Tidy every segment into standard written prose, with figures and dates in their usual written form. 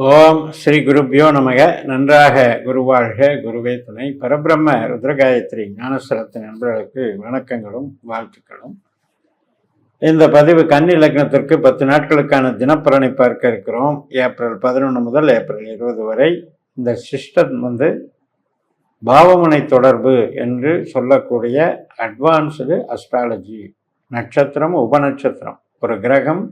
ஓம் ஸ்ரீ குருப்யோ நமக. நன்றாக குருவாழ்க, குருவே துணை. பரபிரம்ம ருத்ரகாயத்ரி ஞானஸ்வரத்தின் நண்பர்களுக்கு வணக்கங்களும் வாழ்த்துக்களும். இந்த பதிவு கன்னி லக்னத்திற்கு 10 நாட்களுக்கான தினப்பலனை பார்க்க இருக்கிறோம். ஏப்ரல் 11 முதல் ஏப்ரல் 20 வரை. இந்த சிஸ்டம் பாவமுனை தொடர்பு என்று சொல்லக்கூடிய அட்வான்ஸ்டு அஸ்ட்ராலஜி. நட்சத்திரம், உபநட்சத்திரம், ஒரு கிரகம்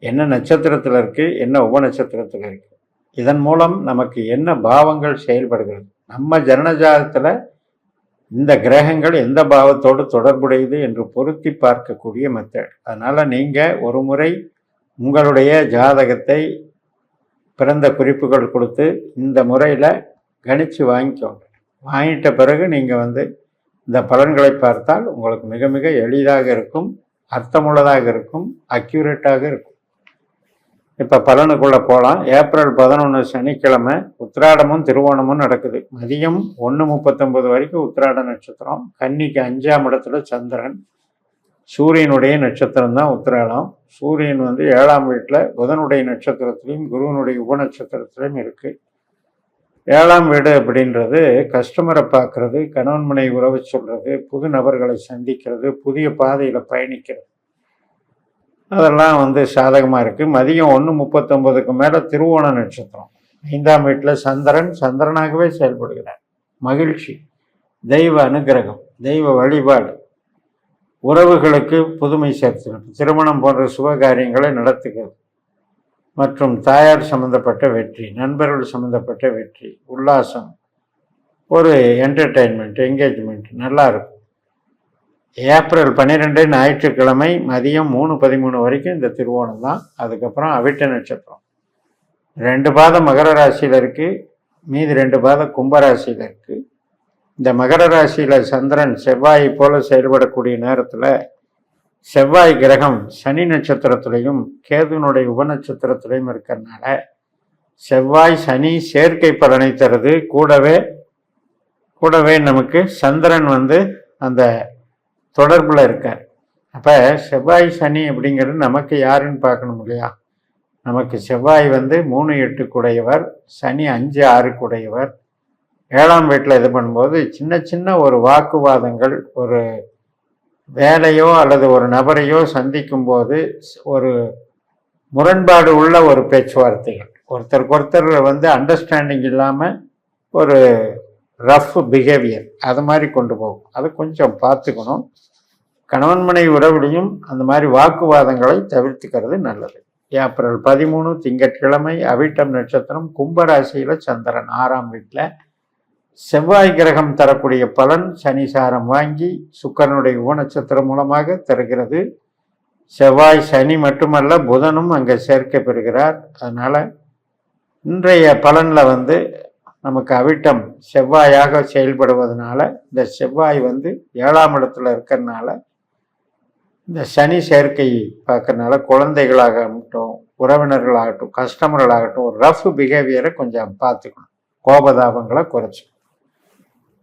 என்ன நட்சத்திரத்தில் இருக்கு, என்ன உப நட்சத்திரத்தில் இருக்கு, இதன் மூலம் நமக்கு என்ன பாவங்கள் செயல்படுகிறது, நம்ம ஜனனஜாதத்தில் இந்த கிரகங்கள் எந்த பாவத்தோடு தொடர்புடையது என்று பொருத்தி பார்க்கக்கூடிய மெத்தட். அதனால் நீங்கள் ஒரு முறை உங்களுடைய ஜாதகத்தை பிறந்த குறிப்புகள் கொடுத்து இந்த முறையில் கணித்து வாங்கிக்கோங்க. வாங்கிட்ட பிறகு நீங்கள் இந்த பலன்களை பார்த்தால் உங்களுக்கு மிக மிக எளிதாக இருக்கும், அர்த்தமுள்ளதாக இருக்கும், அக்யூரேட்டாக இருக்கும். இப்போ பலனுக்குள்ளே போகலாம். ஏப்ரல் 11 சனிக்கிழமை உத்திராடமும் திருவோணமும் நடக்குது. மதியம் 1:39 வரைக்கும் உத்திராட நட்சத்திரம். கன்னிக்கு 5ஆம் இடத்துல சந்திரன். சூரியனுடைய நட்சத்திரம் தான் உத்திராடம். சூரியன் 7ஆம் வீட்டில் புதனுடைய நட்சத்திரத்திலையும் குருவனுடைய உப நட்சத்திரத்திலையும் இருக்குது. 7ஆம் வீடு அப்படின்றது கஸ்டமரை பார்க்கறது, கணவன் மனை உறவு சொல்கிறது, புது நபர்களை சந்திக்கிறது, புதிய பாதையில் பயணிக்கிறது, அதெல்லாம் சாதகமாக இருக்குது. மதியம் 1:39க்கு மேலே திருவோண நட்சத்திரம். 5ஆம் வீட்டில் சந்திரனாகவே செயல்படுகிறார். மகிழ்ச்சி, தெய்வ அனுகிரகம், தெய்வ வழிபாடு, உறவுகளுக்கு புதுமை சேர்த்து திருமணம் போன்ற சுபகாரியங்களை நடத்துகிறது, மற்றும் தாயார் சம்பந்தப்பட்ட வெற்றி, நண்பர்கள் சம்பந்தப்பட்ட வெற்றி, உல்லாசம், ஒரு என்டர்டெயின்மெண்ட், என்கேஜ்மெண்ட் நல்லா இருக்கும். ஏப்ரல் 12 ஞாயிற்றுக்கிழமை மதியம் 3:13 வரைக்கும் இந்த திருவோணம் தான். அதுக்கப்புறம் அவிட்ட நட்சத்திரம். 2 பாதம் மகர ராசியில் இருக்குது, மீதி 2 பாதம் கும்பராசியில் இருக்குது. இந்த மகர ராசியில் சந்திரன் செவ்வாயை போல செயல்படக்கூடிய நேரத்தில் செவ்வாய் கிரகம் சனி நட்சத்திரத்திலையும் கேதுனுடைய உப நட்சத்திரத்திலையும் இருக்கிறதுனால செவ்வாய் சனி சேர்க்கை பலனை தருது. கூடவே நமக்கு சந்திரன் அந்த தொடர்பில் இருக்கார். அப்போ செவ்வாய் சனி அப்படிங்கிறது நமக்கு யாருன்னு பார்க்கணும் இல்லையா? நமக்கு செவ்வாய் 3-8 கூடையவர், சனி 5-6 கூடையவர். 7ஆம் வீட்டில் இது பண்ணும்போது சின்ன ஒரு வாக்குவாதங்கள், ஒரு வேலையோ அல்லது ஒரு நபரையோ சந்திக்கும் போது ஒரு முரண்பாடு உள்ள ஒரு பேச்சுவார்த்தைகள், ஒருத்தருக்கு அண்டர்ஸ்டாண்டிங் இல்லாமல் ஒரு ரஃப் பிஹேவியர், அது மாதிரி கொண்டு போகும். அது கொஞ்சம் பார்த்துக்கணும். கணவன் மனைவி உறவுலையும் அந்த மாதிரி வாக்குவாதங்களை தவிர்த்துக்கிறது நல்லது. ஏப்ரல் 13 திங்கட்கிழமை அவிட்டம் நட்சத்திரம், கும்பராசியில் சந்திரன் 6ஆம் வீட்டில். செவ்வாய் கிரகம் தரக்கூடிய பலன் சனி சாரம் வாங்கி சுக்கிரனுடைய உப நட்சத்திரம் மூலமாக தருகிறது. செவ்வாய் சனி மட்டுமல்ல, புதனும் அங்கே சேர்க்கை பெறுகிறார். அதனால் இன்றைய பலனில் நமக்கு அவிட்டம் செவ்வாயாக செயல்படுவதனால, இந்த செவ்வாய் 7ஆம் இடத்துல இருக்கிறதுனால, இந்த சனி சேர்க்கை பார்க்கறதுனால குழந்தைகளாகட்டும், உறவினர்களாகட்டும், கஸ்டமர்களாகட்டும் ஒரு ரஃப் பிஹேவியரை கொஞ்சம் பார்த்துக்கணும். கோபதாபங்களை குறைச்சி.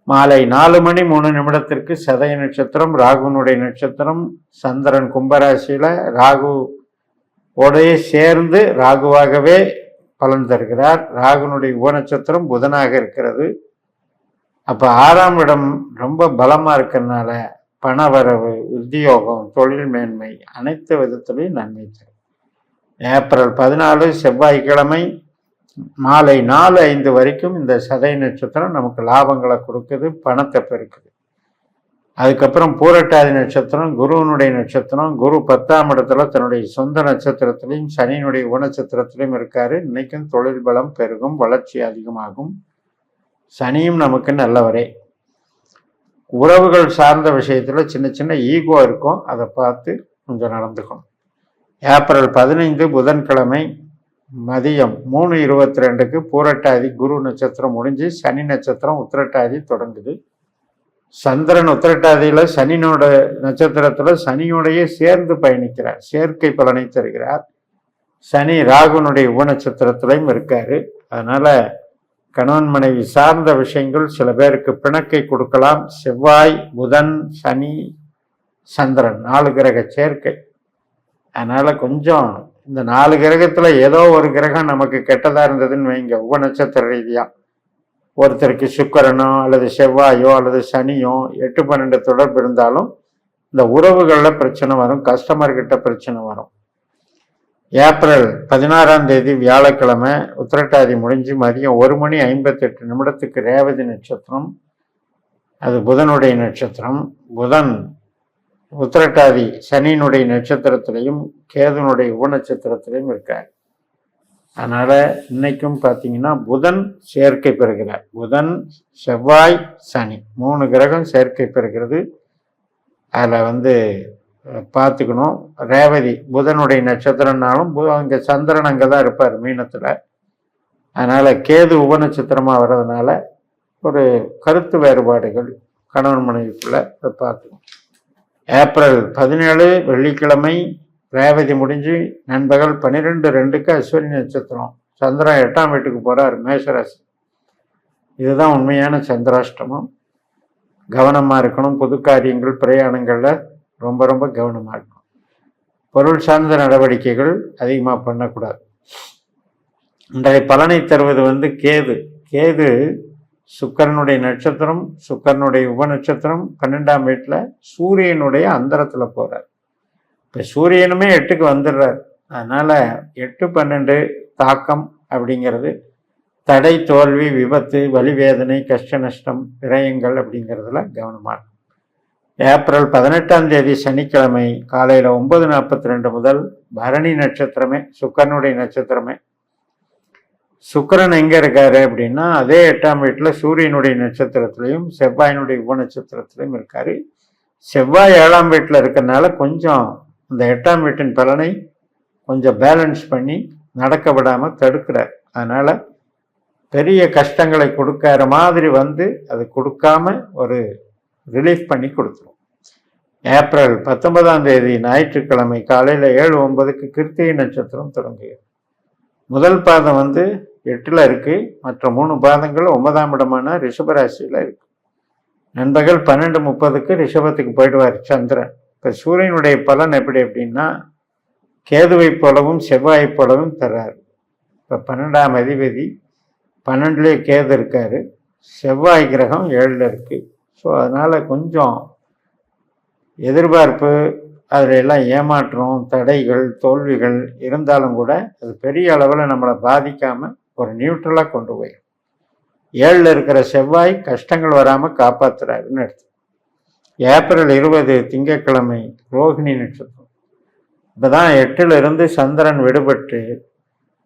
மாலை 4:03 சதய நட்சத்திரம், ராகுனுடைய நட்சத்திரம். சந்திரன் கும்பராசியில் ராகு உடைய சேர்ந்து ராகுவாகவே பலன் தருகிறார். ராகுனுடைய உப நட்சத்திரம் புதனாக இருக்கிறது. அப்போ 6ஆம் இடம் ரொம்ப பலமாக இருக்கிறதுனால பணவரவு, உத்தியோகம், தொழில் மேன்மை அனைத்து விதத்திலையும் நன்மை தரும். ஏப்ரல் 14 செவ்வாய்க்கிழமை மாலை 4:05 வரைக்கும் இந்த சதய நட்சத்திரம் நமக்கு லாபங்களை கொடுக்குது, பணத்தை பெருக்குது. அதுக்கப்புறம் பூரட்டாதி நட்சத்திரம் குருவனுடைய நட்சத்திரம். குரு 10ஆம் இடத்துல தன்னுடைய சொந்த நட்சத்திரத்திலையும் சனியினுடைய உப நட்சத்திரத்திலையும் இருக்காரு. இன்னைக்கும் தொழில் பலம் பெருகும், வளர்ச்சி அதிகமாகும். சனியும் நமக்கு நல்லவரே. உறவுகள் சார்ந்த விஷயத்தில் சின்ன ஈகோ இருக்கும், அதை பார்த்து கொஞ்சம் நடந்துக்கணும். ஏப்ரல் 15 புதன்கிழமை மதியம் 3:22 பூரட்டாதி குரு நட்சத்திரம் முடிஞ்சு சனி நட்சத்திரம் உத்திரட்டாதி தொடங்குது. சந்திரன் உத்திரட்டாதியில் சனியோட நட்சத்திரத்தில் சனியோடையே சேர்ந்து பயணிக்கிறார், சேர்க்கை பலனை தருகிறார். சனி ராகுனுடைய உப நட்சத்திரத்திலையும் இருக்காரு. அதனால கணவன் மனைவி சார்ந்த விஷயங்கள் சில பேருக்கு பிணக்கை கொடுக்கலாம். செவ்வாய், புதன், சனி, சந்திரன் 4 கிரக சேர்க்கை. அதனால கொஞ்சம் இந்த 4 கிரகத்துல ஏதோ ஒரு கிரகம் நமக்கு கெட்டதா இருந்ததுன்னு வைங்க, உபநட்சத்திர ரீதியா ஒருத்தருக்கு சுக்கிரனோ அல்லது செவ்வாயோ அல்லது சனியோ 8-12 தொடர்பு இருந்தாலும் இந்த உறவுகளில் பிரச்சனை வரும், கஸ்டமர்கிட்ட பிரச்சனை வரும். ஏப்ரல் 16ஆம் தேதி வியாழக்கிழமை உத்திரட்டாதி முடிஞ்சு மதியம் 1:58 ரேவதி நட்சத்திரம், அது புதனுடைய நட்சத்திரம். புதன் உத்திரட்டாதி சனியினுடைய நட்சத்திரத்திலையும் கேதுனுடைய உபநட்சத்திரத்திலையும் இருக்கார். அதனால இன்னைக்கும் பார்த்தீங்கன்னா புதன் சேர்க்கை பெறுகிறார். புதன், செவ்வாய், சனி 3 கிரகம் சேர்க்கை பெறுகிறது. அதில் பார்த்துக்கணும். ரேவதி புதனுடைய நட்சத்திரம்னாலும் அங்கே சந்திரன் அங்கே தான் இருப்பார் மீனத்தில். அதனால் கேது உபநட்சத்திரமாக வர்றதுனால ஒரு கருத்து வேறுபாடுகள் கணவன் மனைவிக்குள்ள பார்த்துக்கணும். ஏப்ரல் 17 வெள்ளிக்கிழமை ரேவதி முடிஞ்சு நண்பகல் 12:02 அஸ்வினி நட்சத்திரம். சந்திரன் 8ஆம் வீட்டுக்கு போகிறார், மேஷராசி. இதுதான் உண்மையான சந்திராஷ்டமம். கவனமாக இருக்கணும். புது காரியங்கள் பிரயாணங்களில் ரொம்ப ரொம்ப கவனமாக இருக்கணும். பொருள் சார்ந்த நடவடிக்கைகள் அதிகமாக பண்ணக்கூடாது. இன்றைய பலனை தருவது கேது. கேது சுக்கிரனுடைய நட்சத்திரம், சுக்கிரனுடைய உபநட்சத்திரம், 12ஆம் வீட்டில் சூரியனுடைய அந்தரத்தில் போகிறார். இப்போ சூரியனுமே 8க்கு வந்துடுறார். அதனால் 8-12 தாக்கம் அப்படிங்கிறது தடை, தோல்வி, விபத்து, வலிவேதனை, கஷ்ட நஷ்டம், விரயங்கள் அப்படிங்கிறதுல கவனமாக இருக்கும். ஏப்ரல் 18ஆம் தேதி சனிக்கிழமை காலையில் 9:42 முதல் பரணி நட்சத்திரமே சுக்கிரனுடைய நட்சத்திரமே. சுக்கிரன் எங்கே இருக்காரு அப்படின்னா அதே 8ஆம் வீட்டில் சூரியனுடைய நட்சத்திரத்திலையும் செவ்வாயினுடைய உபநட்சத்திரத்திலையும் இருக்காரு. செவ்வாய் 7ஆம் வீட்டில் இருக்கிறதுனால கொஞ்சம் இந்த 8ஆம் வீட்டின் பலனை கொஞ்சம் பேலன்ஸ் பண்ணி நடக்க விடாமல் தடுக்கிறார். அதனால் பெரிய கஷ்டங்களை கொடுக்கிற மாதிரி அது கொடுக்காம ஒரு ரிலீஃப் பண்ணி கொடுத்துரும். ஏப்ரல் 19ஆம் தேதி ஞாயிற்றுக்கிழமை காலையில் 7:09 கிருத்திகை நட்சத்திரம் தொடங்குகிறது. முதல் பாதம் 8ல் இருக்கு, மற்ற 3 பாதங்கள் 9ஆம் இடமான ரிஷபராசியில் இருக்கு. நண்பகல் 12:30 ரிஷபத்துக்கு போயிடுவார் சந்திரன். இப்போ சூரியனுடைய பலன் எப்படி அப்படின்னா கேதுவை போலவும் செவ்வாயை போலவும் தர்றாரு. இப்போ 12ஆம் அதிபதி 12லே கேது இருக்காரு, செவ்வாய் கிரகம் 7ல் இருக்கு. ஸோ அதனால் கொஞ்சம் எதிர்பார்ப்பு, அதில் எல்லாம் ஏமாற்றம், தடைகள், தோல்விகள் இருந்தாலும் கூட அது பெரிய அளவில் நம்மளை பாதிக்காமல் ஒரு நியூட்ரலாக கொண்டு போயிடும். 7ல் இருக்கிற செவ்வாய் கஷ்டங்கள் வராமல் காப்பாற்றுறாருன்னு எடுத்து. ஏப்ரல் 20 திங்கட்கிழமை ரோகிணி நட்சத்திரம். இப்போ தான் 8ல் இருந்து சந்திரன் விடுபட்டு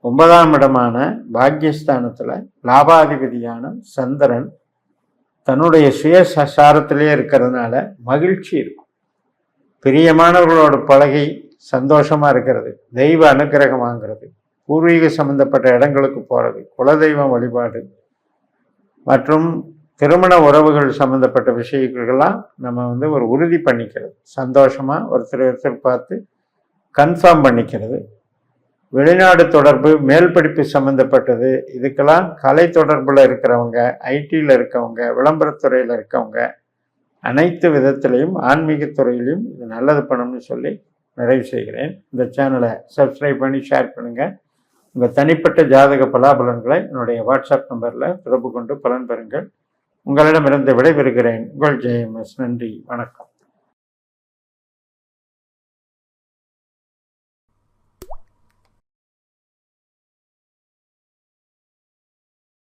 9ஆம் இடமான பாக்யஸ்தானத்தில் லாபாதிபதியான சந்திரன் தன்னுடைய சுயசாரத்திலே இருக்கிறதுனால மகிழ்ச்சி இருக்கும். பிரியமானவர்களோட பழகி சந்தோஷமாக இருக்கிறது, தெய்வ அனுக்கிரகம் வாங்கிறது, பூர்வீக சம்பந்தப்பட்ட இடங்களுக்கு போகிறது, குலதெய்வம் வழிபாடு மற்றும் திருமண உறவுகள் சம்மந்தப்பட்ட விஷயங்கள்லாம் நம்ம ஒரு உறுதி பண்ணிக்கிறது. சந்தோஷமாக ஒருத்தர் பார்த்து கன்ஃபார்ம் பண்ணிக்கிறது. வெளிநாடு தொடர்பு, மேல் படிப்பு சம்மந்தப்பட்டது, இதுக்கெல்லாம் கலை தொடர்பில் இருக்கிறவங்க, ஐடியில் இருக்கவங்க, விளம்பரத்துறையில் இருக்கவங்க, அனைத்து விதத்திலையும் ஆன்மீகத்துறையிலையும் இது நல்லது பண்ணணும்னு சொல்லி நிறைவு செய்கிறேன். இந்த சேனலை சப்ஸ்கிரைப் பண்ணி ஷேர் பண்ணுங்கள். உங்கள் தனிப்பட்ட ஜாதக பலாபலன்களை என்னுடைய வாட்ஸ்அப் நம்பரில் தொடர்பு கொண்டு பலன் பெறுங்கள். உங்களிடமிருந்து விடைபெறுகிறேன். உங்கள் ஜெயம்எஸ். நன்றி, வணக்கம்.